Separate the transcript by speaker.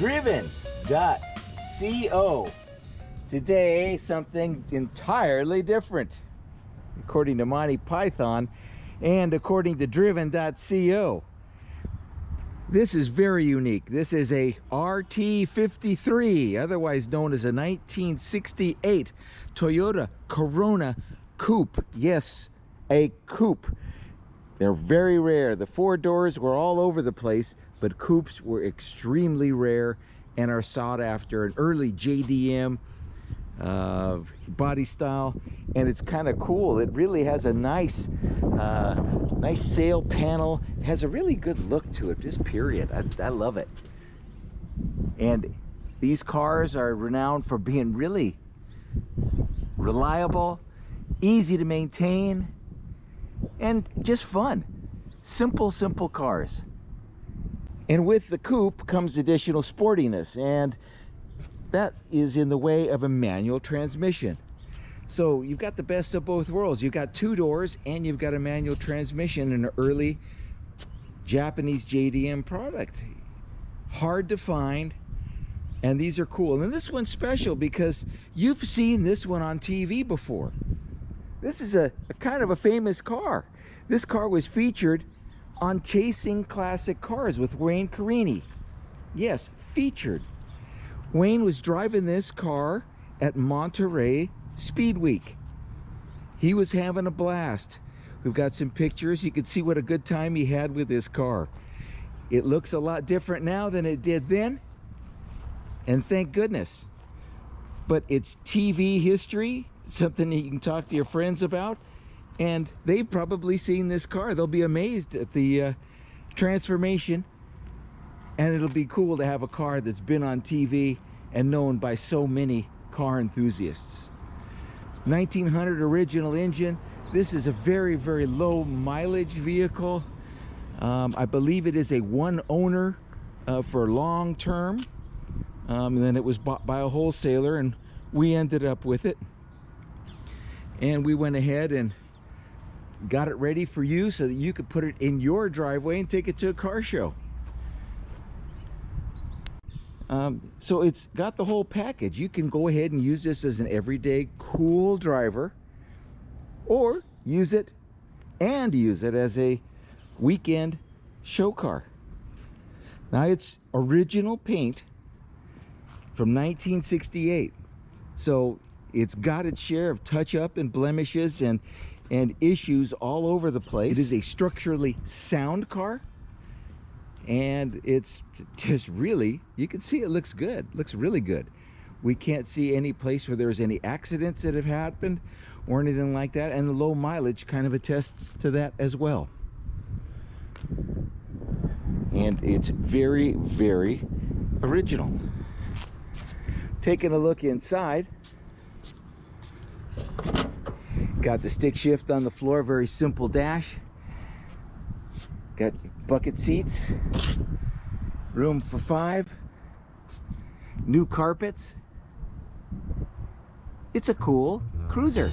Speaker 1: driven.co. Today, something entirely different, according to Monty Python and according to driven.co. This is very unique. This is a RT53, otherwise known as a 1968 Toyota Corona coupe. Yes, a coupe. They're very rare. The four doors were all over the place, but coupes were extremely rare and are sought after. An early JDM body style, and it's kind of cool. It really has a nice sail panel. It has a really good look to it, just period. I love it. And these cars are renowned for being really reliable, easy to maintain, and just fun. Simple cars. And with the coupe comes additional sportiness, and that is in the way of a manual transmission. So you've got the best of both worlds. You've got two doors and you've got a manual transmission in an early Japanese JDM product. Hard to find, and these are cool. And this one's special because you've seen this one on TV before. This is a kind of a famous car. This car was featured on Chasing Classic Cars with Wayne Carini. Yes, featured. Wayne was driving this car at Monterey Speed Week. He was having a blast. We've got some pictures. You can see what a good time he had with this car. It looks a lot different now than it did then, and thank goodness. But it's TV history, something that you can talk to your friends about, and they've probably seen this car. They'll be amazed at the transformation, and it'll be cool to have a car that's been on TV and known by so many car enthusiasts. 1900 original engine. This is a very low mileage vehicle. I believe it is a one owner for long term, and then it was bought by a wholesaler, and we ended up with it, and we went ahead and got it ready for you so that you could put it in your driveway and take it to a car show. So it's got the whole package. You can go ahead and use this as an everyday cool driver, or use it as a weekend show car. Now, it's original paint from 1968, so it's got its share of touch-up and blemishes and issues all over the place. It is a structurally sound car, and it's just really, you can see it looks good. Looks really good. We can't see any place where there's any accidents that have happened or anything like that, and the low mileage kind of attests to that as well. And it's very original. Taking a look inside, got the stick shift on the floor, very simple dash. Got bucket seats, room for 5, new carpets. It's a cool cruiser.